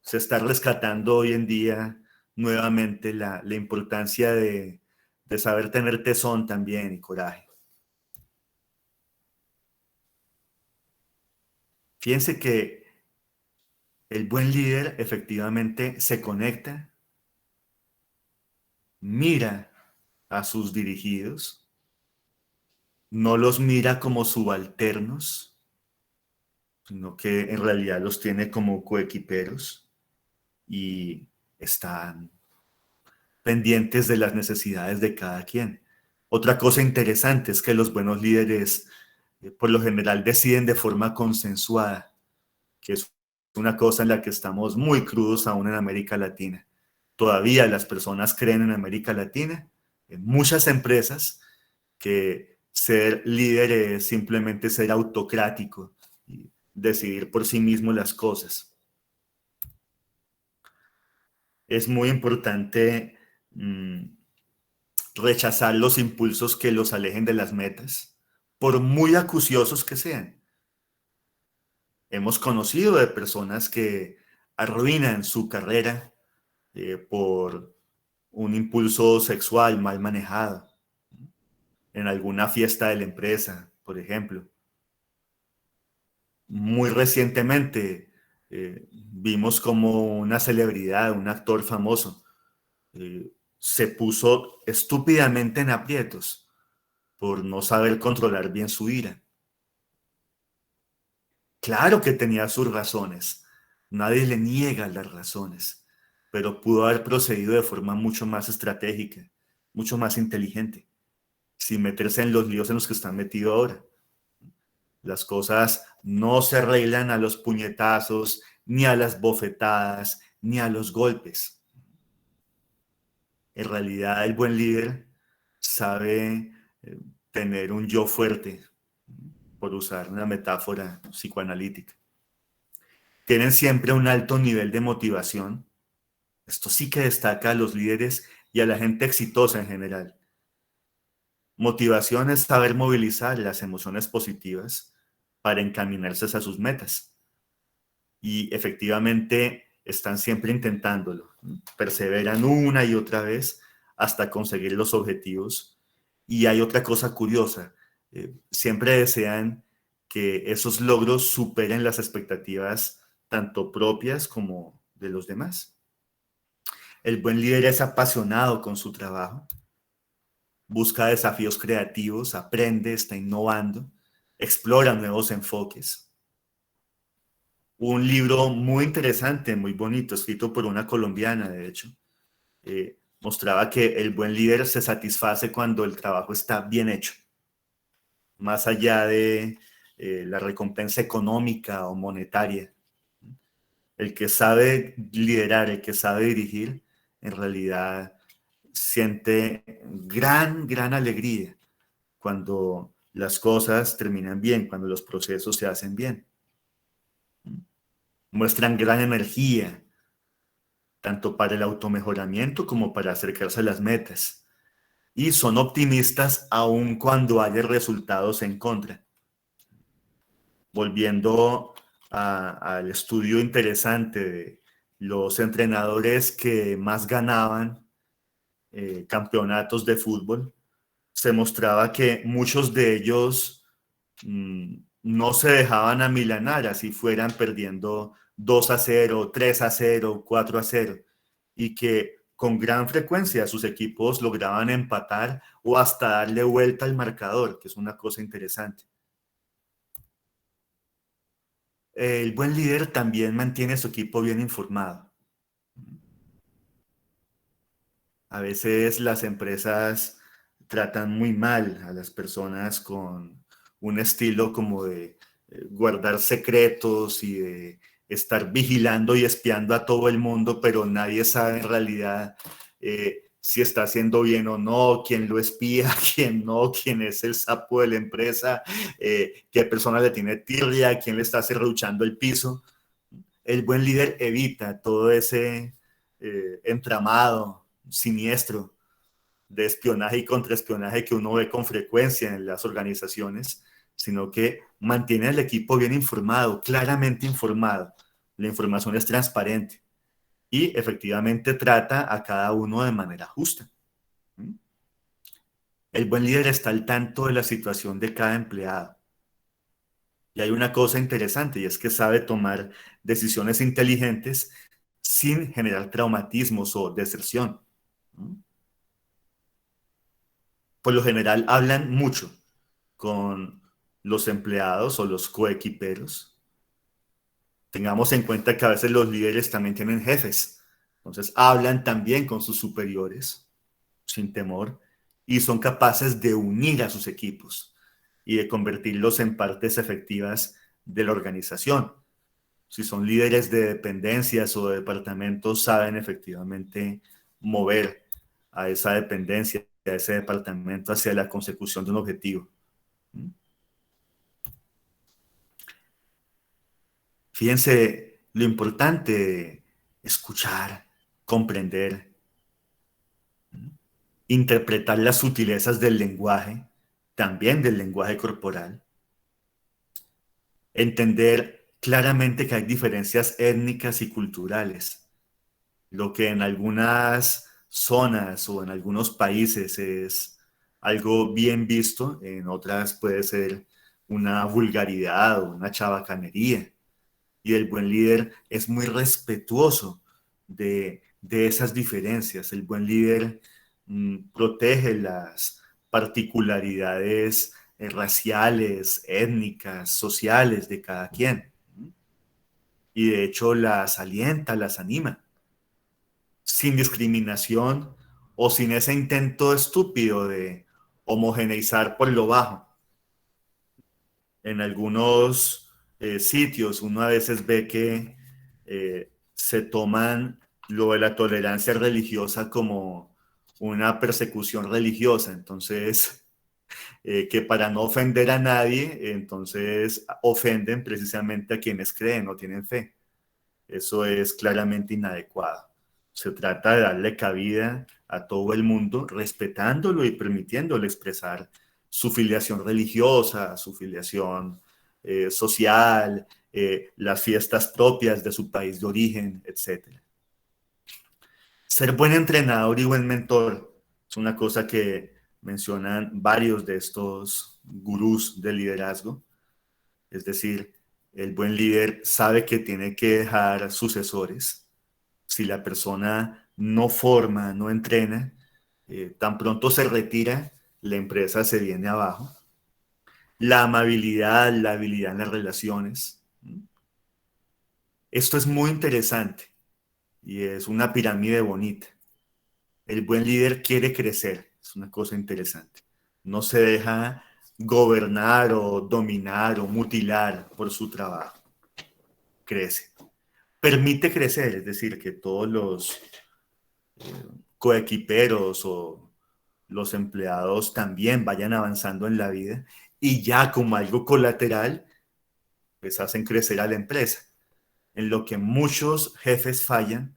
se está rescatando hoy en día nuevamente la importancia de saber tener tesón también y coraje. Fíjense que el buen líder efectivamente se conecta, mira a sus dirigidos, no los mira como subalternos, sino que en realidad los tiene como coequiperos y están pendientes de las necesidades de cada quien. Otra cosa interesante es que los buenos líderes por lo general deciden de forma consensuada, que es una cosa en la que estamos muy crudos aún en América Latina. todavía las personas creen en América Latina, en muchas empresas, que ser líder es simplemente ser autocrático y decidir por sí mismo las cosas. Es muy importante rechazar los impulsos que los alejen de las metas, por muy acuciosos que sean. Hemos conocido de personas que arruinan su carrera por un impulso sexual mal manejado en alguna fiesta de la empresa, por ejemplo. Muy recientemente vimos como una celebridad, un actor famoso, se puso estúpidamente en aprietos por no saber controlar bien su ira. Claro que tenía sus razones, nadie le niega las razones, pero pudo haber procedido de forma mucho más estratégica, mucho más inteligente, sin meterse en los líos en los que están metido ahora. Las cosas no se arreglan a los puñetazos, ni a las bofetadas, ni a los golpes. En realidad, el buen líder sabe tener un yo fuerte, por usar una metáfora psicoanalítica. Tienen siempre un alto nivel de motivación. Esto sí que destaca a los líderes y a la gente exitosa en general. Motivación es saber movilizar las emociones positivas para encaminarse a sus metas. Y efectivamente están siempre intentándolo. Perseveran una y otra vez hasta conseguir los objetivos. Y hay otra cosa curiosa. Siempre desean que esos logros superen las expectativas tanto propias como de los demás. El buen líder es apasionado con su trabajo, busca desafíos creativos, aprende, está innovando, explora nuevos enfoques. Un libro muy interesante, muy bonito, escrito por una colombiana, de hecho, mostraba que el buen líder se satisface cuando el trabajo está bien hecho, más allá de la recompensa económica o monetaria. El que sabe liderar, el que sabe dirigir, en realidad siente gran alegría cuando las cosas terminan bien, cuando los procesos se hacen bien. Muestran gran energía, tanto para el automejoramiento como para acercarse a las metas. Y son optimistas aun cuando haya resultados en contra. Volviendo al estudio interesante de los entrenadores que más ganaban campeonatos de fútbol, se mostraba que muchos de ellos no se dejaban amilanar, así fueran perdiendo 2-0, 3-0, 4-0, y que con gran frecuencia sus equipos lograban empatar o hasta darle vuelta al marcador, que es una cosa interesante. El buen líder también mantiene a su equipo bien informado. A veces las empresas tratan muy mal a las personas con un estilo como de guardar secretos y de estar vigilando y espiando a todo el mundo, pero nadie sabe en realidad si está haciendo bien o no, quién lo espía, quién no, quién es el sapo de la empresa, qué persona le tiene tirria, quién le está serruchando el piso. El buen líder evita todo ese entramado siniestro de espionaje y contraespionaje que uno ve con frecuencia en las organizaciones, sino que mantiene al equipo bien informado, claramente informado. La información es transparente y efectivamente trata a cada uno de manera justa. El buen líder está al tanto de la situación de cada empleado. Y hay una cosa interesante y es que sabe tomar decisiones inteligentes sin generar traumatismos o deserción. Por lo general hablan mucho con los empleados o los coequiperos. Tengamos en cuenta que a veces los líderes también tienen jefes. Entonces hablan también con sus superiores sin temor y son capaces de unir a sus equipos y de convertirlos en partes efectivas de la organización. Si son líderes de dependencias o de departamentos, saben efectivamente mover a esa dependencia, a ese departamento hacia la consecución de un objetivo. Fíjense lo importante de escuchar, comprender, interpretar las sutilezas del lenguaje, también del lenguaje corporal, entender claramente que hay diferencias étnicas y culturales, lo que en algunas zonas o en algunos países es algo bien visto, en otras puede ser una vulgaridad o una chabacanería. Y el buen líder es muy respetuoso de esas diferencias. El buen líder protege las particularidades raciales, étnicas, sociales de cada quien. Y de hecho las alienta, las anima, sin discriminación o sin ese intento estúpido de homogeneizar por lo bajo. En algunos sitios uno a veces ve que se toman lo de la tolerancia religiosa como una persecución religiosa, entonces que para no ofender a nadie, entonces ofenden precisamente a quienes creen o tienen fe. Eso es claramente inadecuado. Se trata de darle cabida a todo el mundo, respetándolo y permitiéndole expresar su filiación religiosa, su filiación social, las fiestas propias de su país de origen, etc. Ser buen entrenador y buen mentor es una cosa que mencionan varios de estos gurús del liderazgo. Es decir, el buen líder sabe que tiene que dejar sucesores. Si la persona no forma, no entrena, tan pronto se retira, la empresa se viene abajo. La amabilidad, la habilidad en las relaciones. Esto es muy interesante y es una pirámide bonita. El buen líder quiere crecer, es una cosa interesante. No se deja gobernar o dominar o mutilar por su trabajo. Crece. Permite crecer, es decir, que todos los coequiperos o los empleados también vayan avanzando en la vida y ya como algo colateral, pues hacen crecer a la empresa. En lo que muchos jefes fallan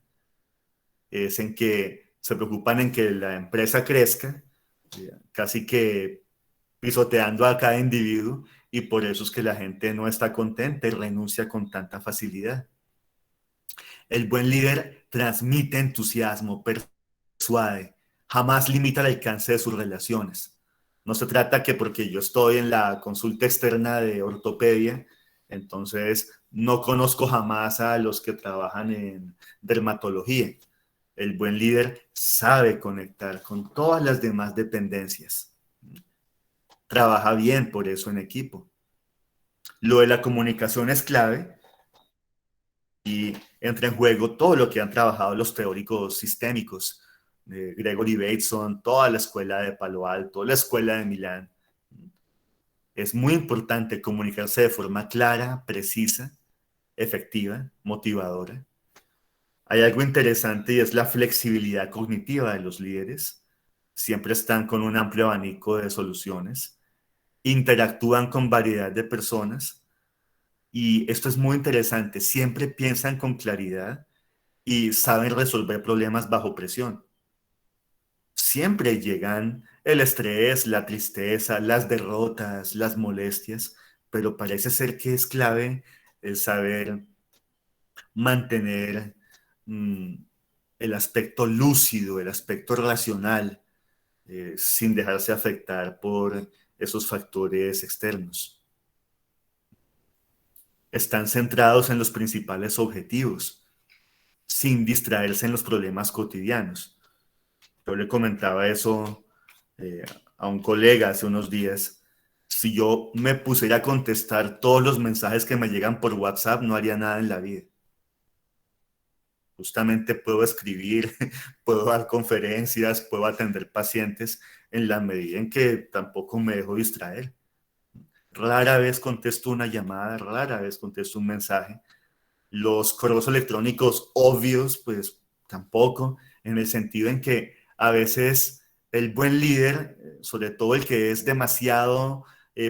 es en que se preocupan en que la empresa crezca, casi que pisoteando a cada individuo, y por eso es que la gente no está contenta y renuncia con tanta facilidad. El buen líder transmite entusiasmo, persuade, jamás limita el alcance de sus relaciones. No se trata que porque yo estoy en la consulta externa de ortopedia, entonces no conozco jamás a los que trabajan en dermatología. El buen líder sabe conectar con todas las demás dependencias. Trabaja bien por eso en equipo. Lo de la comunicación es clave y entra en juego todo lo que han trabajado los teóricos sistémicos, Gregory Bateson, toda la escuela de Palo Alto, la escuela de Milán. Es muy importante comunicarse de forma clara, precisa, efectiva, motivadora. Hay algo interesante y es la flexibilidad cognitiva de los líderes. Siempre están con un amplio abanico de soluciones, interactúan con variedad de personas y esto es muy interesante. Siempre piensan con claridad y saben resolver problemas bajo presión. Siempre llegan el estrés, la tristeza, las derrotas, las molestias, pero parece ser que es clave el saber mantener mm, el aspecto lúcido, el aspecto racional, sin dejarse afectar por esos factores externos. Están centrados en los principales objetivos, sin distraerse en los problemas cotidianos. Yo le comentaba eso eh, a un colega hace unos días. Si yo me pusiera a contestar todos los mensajes que me llegan por WhatsApp, no haría nada en la vida. Justamente puedo escribir, puedo dar conferencias, puedo atender pacientes en la medida en que tampoco me dejo distraer. Rara vez contesto una llamada, rara vez contesto un mensaje, Los correos electrónicos obvios, pues tampoco, en el sentido en que a veces el buen líder, sobre todo el que es demasiado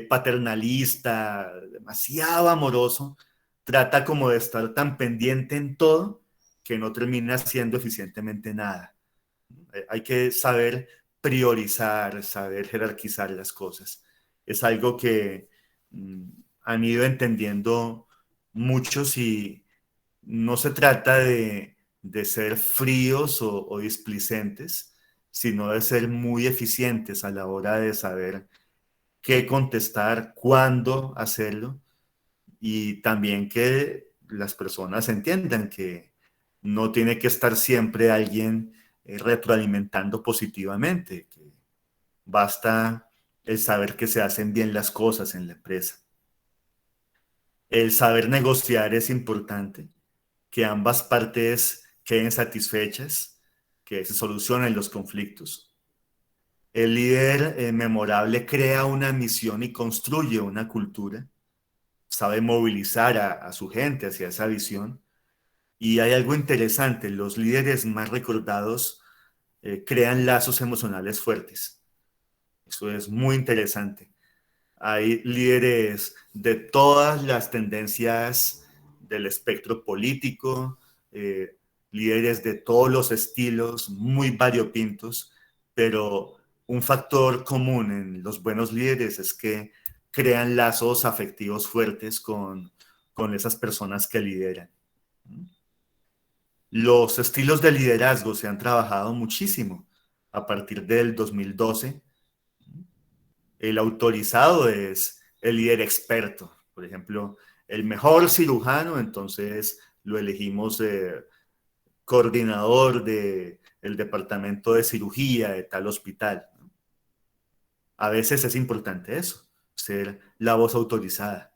paternalista, demasiado amoroso, trata como de estar tan pendiente en todo que no termina haciendo eficientemente nada. Hay que saber priorizar, saber jerarquizar las cosas. Es algo que mm, han ido entendiendo muchos y no se trata de ser fríos o displicentes, sino de ser muy eficientes a la hora de saber qué contestar, cuándo hacerlo y también que las personas entiendan que no tiene que estar siempre alguien retroalimentando positivamente, que basta el saber que se hacen bien las cosas en la empresa. El saber negociar es importante, que ambas partes queden satisfechas, que se solucionen los conflictos. El líder memorable crea una misión y construye una cultura, sabe movilizar a su gente hacia esa visión. Y hay algo interesante, los líderes más recordados crean lazos emocionales fuertes. Eso es muy interesante. Hay líderes de todas las tendencias del espectro político, eh, líderes de todos los estilos, muy variopintos, pero un factor común en los buenos líderes es que crean lazos afectivos fuertes con esas personas que lideran. Los estilos de liderazgo se han trabajado muchísimo a partir del 2012. El autorizado es el líder experto. Por ejemplo, el mejor cirujano, entonces lo elegimos coordinador del departamento de cirugía de tal hospital. A veces es importante eso, ser la voz autorizada.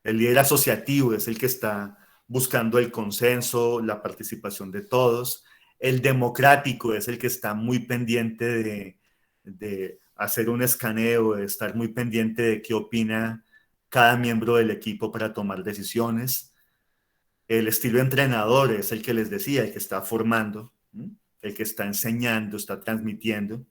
El líder asociativo es el que está buscando el consenso, la participación de todos. El democrático es el que está muy pendiente de hacer un escaneo, de estar muy pendiente de qué opina cada miembro del equipo para tomar decisiones. El estilo entrenador es el que les decía, el que está formando, el que está enseñando, está transmitiendo.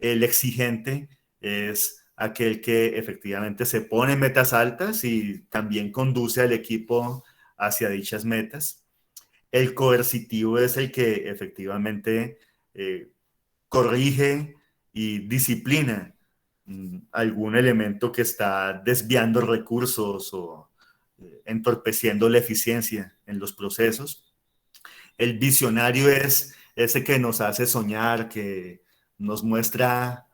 El exigente es aquel que efectivamente se pone metas altas y también conduce al equipo hacia dichas metas. El coercitivo es el que efectivamente corrige y disciplina algún elemento que está desviando recursos o entorpeciendo la eficiencia en los procesos. El visionario es ese que nos hace soñar, que nos muestra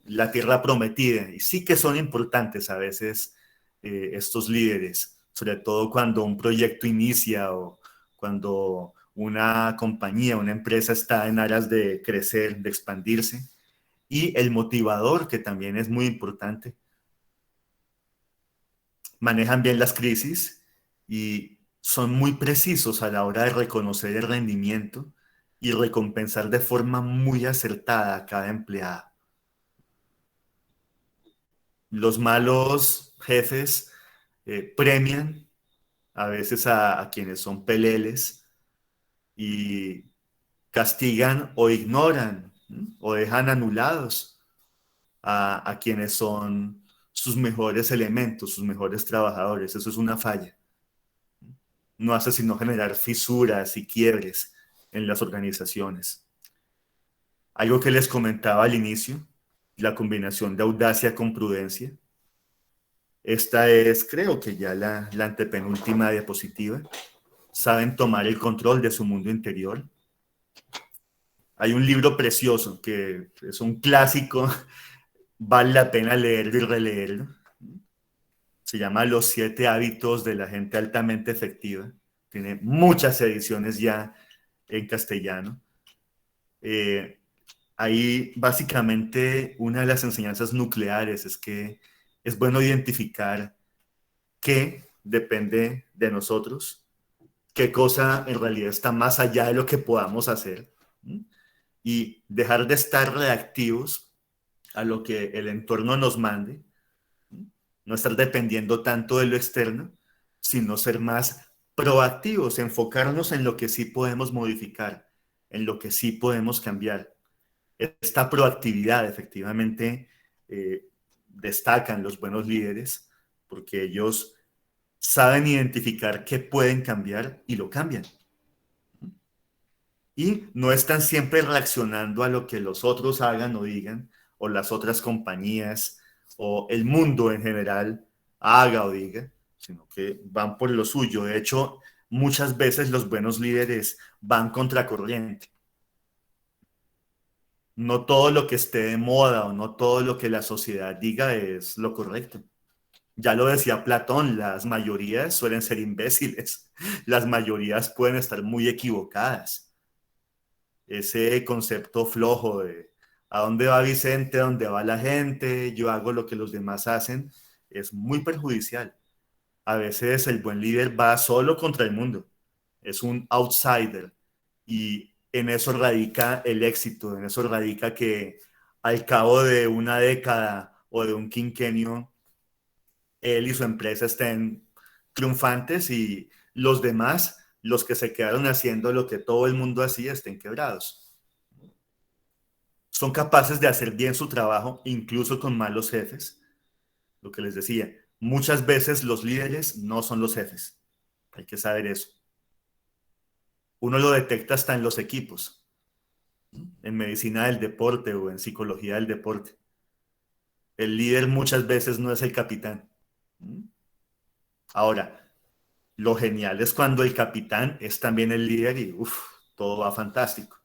la tierra prometida. Y sí que son importantes a veces estos líderes, sobre todo cuando un proyecto inicia o cuando una compañía, una empresa está en aras de crecer, de expandirse. Y el motivador, que también es muy importante. Manejan bien las crisis y son muy precisos a la hora de reconocer el rendimiento y recompensar de forma muy acertada a cada empleado. Los malos jefes premian a veces a quienes son peleles y castigan o ignoran, ¿sí? O dejan anulados a quienes son sus mejores elementos, sus mejores trabajadores. Eso es una falla. No hace sino generar fisuras y quiebres en las organizaciones. Algo que les comentaba al inicio, la combinación de audacia con prudencia. Esta es, creo que ya la antepenúltima diapositiva. Saben tomar el control de su mundo interior. Hay un libro precioso que es un clásico, vale la pena leerlo y releerlo. Se llama Los 7 hábitos de la gente altamente efectiva. Tiene muchas ediciones ya en castellano. Ahí básicamente una de las enseñanzas nucleares es que es bueno identificar qué depende de nosotros, qué cosa en realidad está más allá de lo que podamos hacer, ¿sí? Y dejar de estar reactivos a lo que el entorno nos mande, ¿sí? No estar dependiendo tanto de lo externo, sino ser más proactivos, enfocarnos en lo que sí podemos modificar, en lo que sí podemos cambiar. Esta proactividad efectivamente destacan los buenos líderes porque ellos saben identificar qué pueden cambiar y lo cambian. Y no están siempre reaccionando a lo que los otros hagan o digan, o las otras compañías, o el mundo en general haga o diga, sino que van por lo suyo. De hecho, muchas veces los buenos líderes van contracorriente. No todo lo que esté de moda o no todo lo que la sociedad diga es lo correcto. Ya lo decía Platón, las mayorías suelen ser imbéciles, las mayorías pueden estar muy equivocadas. Ese concepto flojo de a dónde va Vicente, a dónde va la gente, yo hago lo que los demás hacen, es muy perjudicial. A veces el buen líder va solo contra el mundo, es un outsider y en eso radica el éxito, en eso radica que al cabo de una década o de un quinquenio, él y su empresa estén triunfantes y los demás, los que se quedaron haciendo lo que todo el mundo hacía, estén quebrados. Son capaces de hacer bien su trabajo, incluso con malos jefes. Lo que les decía, muchas veces los líderes no son los jefes. Hay que saber eso. Uno lo detecta hasta en los equipos, en medicina del deporte o en psicología del deporte. El líder muchas veces no es el capitán. Ahora, lo genial es cuando el capitán es también el líder y todo va fantástico.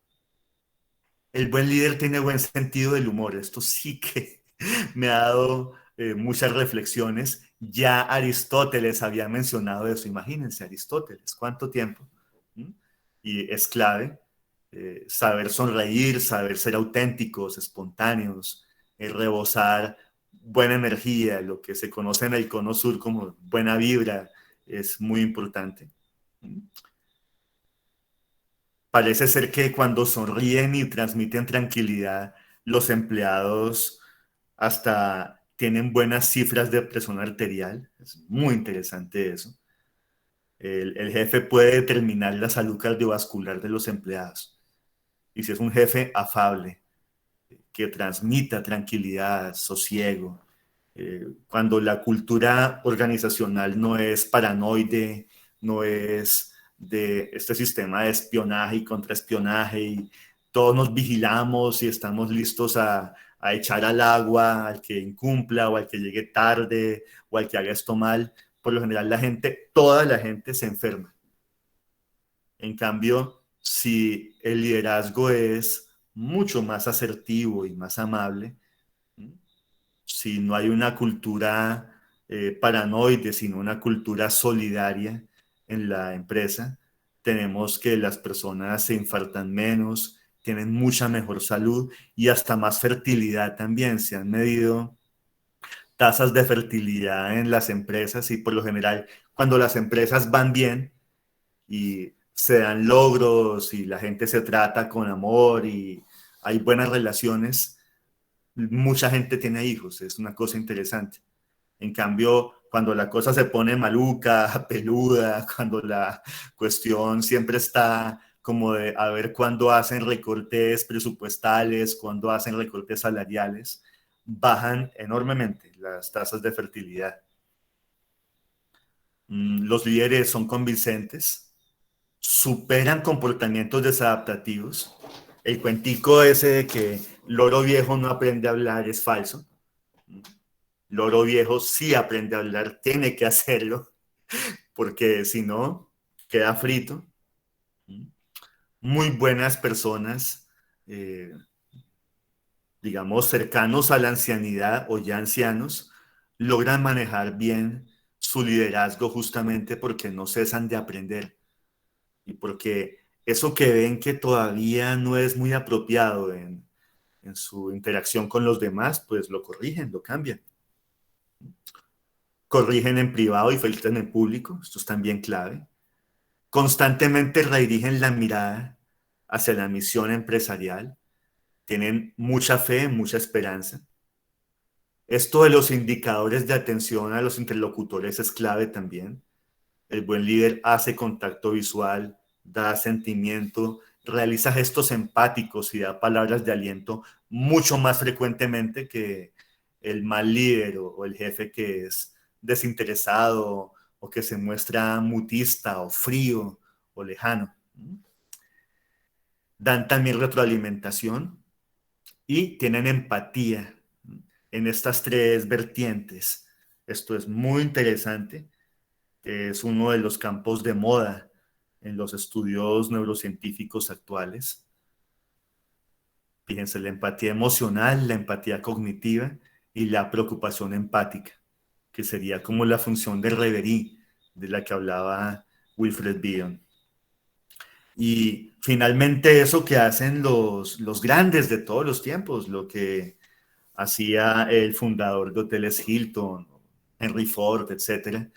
El buen líder tiene buen sentido del humor. Esto sí que me ha dado muchas reflexiones. Ya Aristóteles había mencionado eso. Imagínense, Aristóteles, ¿cuánto tiempo? ¿Mm? Y es clave saber sonreír, saber ser auténticos, espontáneos, rebosar buena energía, lo que se conoce en el cono sur como buena vibra, es muy importante. ¿Mm? Parece ser que cuando sonríen y transmiten tranquilidad, los empleados hasta tienen buenas cifras de presión arterial. Es muy interesante eso. El jefe puede determinar la salud cardiovascular de los empleados. Y si es un jefe afable, que transmita tranquilidad, sosiego, cuando la cultura organizacional no es paranoide, no es de este sistema de espionaje y contraespionaje y todos nos vigilamos y estamos listos a echar al agua al que incumpla o al que llegue tarde o al que haga esto mal. Por lo general la gente, toda la gente se enferma. En cambio, si el liderazgo es mucho más asertivo y más amable, si no hay una cultura paranoide, sino una cultura solidaria en la empresa, tenemos que las personas se infartan menos, tienen mucha mejor salud y hasta más fertilidad también. Se han medido tasas de fertilidad en las empresas y por lo general cuando las empresas van bien y se dan logros y la gente se trata con amor y hay buenas relaciones, mucha gente tiene hijos, es una cosa interesante. En cambio, cuando la cosa se pone maluca, peluda, cuando la cuestión siempre está como de a ver cuándo hacen recortes presupuestales, cuándo hacen recortes salariales, bajan enormemente las tasas de fertilidad. Los líderes son convincentes, superan comportamientos desadaptativos. El cuentico ese de que loro viejo no aprende a hablar es falso. Loro viejo sí aprende a hablar, tiene que hacerlo, porque si no, queda frito. Muy buenas personas, eh, digamos, cercanos a la ancianidad o ya ancianos, logran manejar bien su liderazgo justamente porque no cesan de aprender y porque eso que ven que todavía no es muy apropiado en su interacción con los demás, pues lo corrigen, lo cambian. Corrigen en privado y filtran en público, esto es también clave. Constantemente redirigen la mirada hacia la misión empresarial, tienen mucha fe, mucha esperanza. Esto de los indicadores de atención a los interlocutores es clave también. El buen líder hace contacto visual, da sentimiento, realiza gestos empáticos y da palabras de aliento mucho más frecuentemente que el mal líder o el jefe que es desinteresado o que se muestra mutista o frío o lejano. Dan también retroalimentación y tienen empatía en estas tres vertientes. Esto es muy interesante. Es uno de los campos de moda en los estudios neurocientíficos actuales. Fíjense, la empatía emocional, la empatía cognitiva y la preocupación empática, que sería como la función de reverie de la que hablaba Wilfred Bion. Y finalmente eso que hacen los grandes de todos los tiempos, lo que hacía el fundador de hoteles Hilton, Henry Ford, etcétera,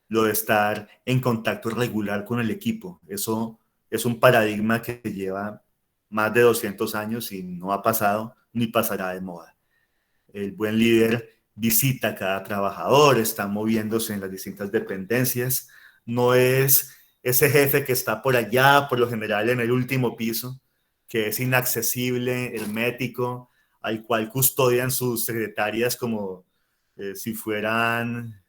lo de estar en contacto regular con el equipo. Eso es un paradigma que lleva más de 200 años y no ha pasado ni pasará de moda. El buen líder visita a cada trabajador, está moviéndose en las distintas dependencias, no es ese jefe que está por allá, por lo general en el último piso, que es inaccesible, hermético, al cual custodian sus secretarias como si fueran,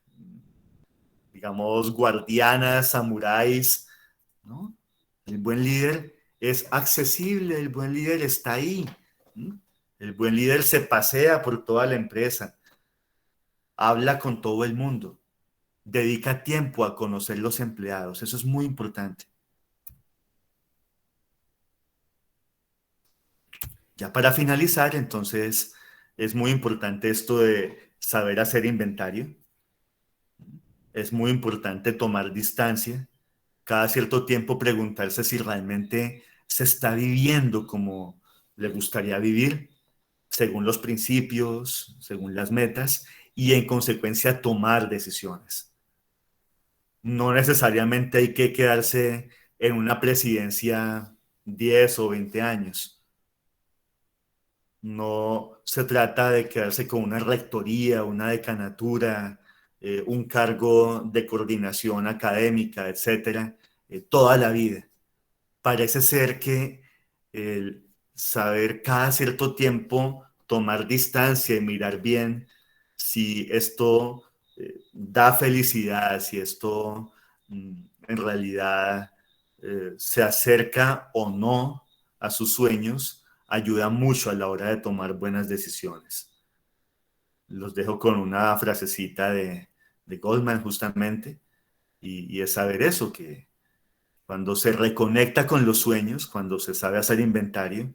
digamos, guardianas, samuráis, ¿no? El buen líder es accesible, el buen líder está ahí. ¿No? El buen líder se pasea por toda la empresa, habla con todo el mundo, dedica tiempo a conocer los empleados. Eso es muy importante. Ya para finalizar, entonces, es muy importante esto de saber hacer inventario. Es muy importante tomar distancia. Cada cierto tiempo preguntarse si realmente se está viviendo como le gustaría vivir, según los principios, según las metas, y en consecuencia tomar decisiones. No necesariamente hay que quedarse en una presidencia 10 o 20 años. No se trata de quedarse con una rectoría, una decanatura, un cargo de coordinación académica, etcétera, toda la vida. Parece ser que el saber cada cierto tiempo tomar distancia y mirar bien si esto da felicidad, si esto en realidad se acerca o no a sus sueños, ayuda mucho a la hora de tomar buenas decisiones. Los dejo con una frasecita de Goldman justamente, y es saber eso, que cuando se reconecta con los sueños, cuando se sabe hacer inventario,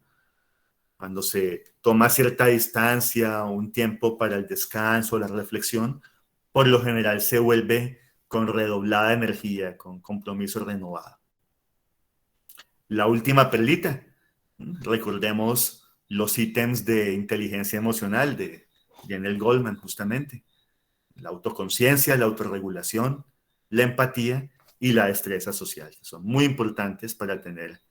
cuando se toma cierta distancia, un tiempo para el descanso, la reflexión, por lo general se vuelve con redoblada energía, con compromiso renovado. La última perlita, recordemos los ítems de inteligencia emocional de Daniel Goleman, justamente. La autoconciencia, la autorregulación, la empatía y la destreza social, que son muy importantes para tener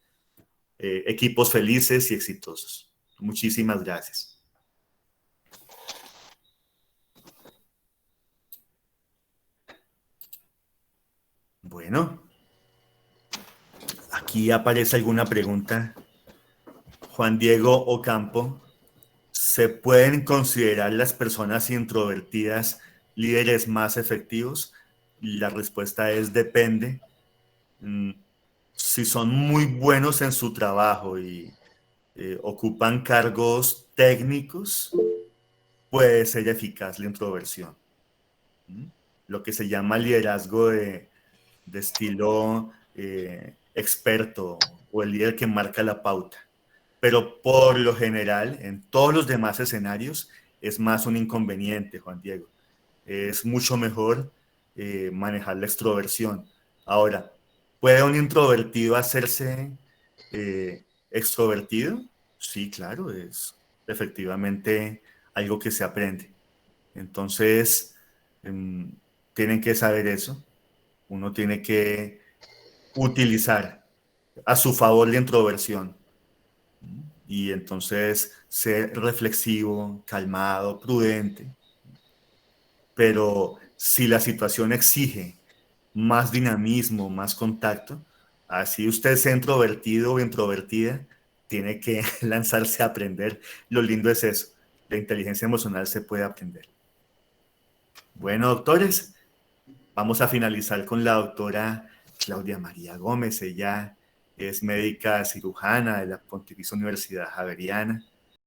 equipos felices y exitosos. Muchísimas gracias. Bueno, aquí aparece alguna pregunta. Juan Diego Ocampo, ¿se pueden considerar las personas introvertidas líderes más efectivos? La respuesta es depende. Si son muy buenos en su trabajo y ocupan cargos técnicos, puede ser eficaz la introversión. Lo que se llama liderazgo de estilo experto o el líder que marca la pauta. Pero por lo general, en todos los demás escenarios, es más un inconveniente, Juan Diego. Es mucho mejor manejar la extroversión. Ahora, ¿puede un introvertido hacerse extrovertido? Sí, claro, es efectivamente algo que se aprende. Entonces, tienen que saber eso. Uno tiene que utilizar a su favor la introversión y entonces ser reflexivo, calmado, prudente. Pero si la situación exige más dinamismo, más contacto. Así usted sea introvertido o introvertida, tiene que lanzarse a aprender. Lo lindo es eso, la inteligencia emocional se puede aprender. Bueno, doctores, vamos a finalizar con la doctora Claudia María Gómez. Ella es médica cirujana de la Pontificia Universidad Javeriana.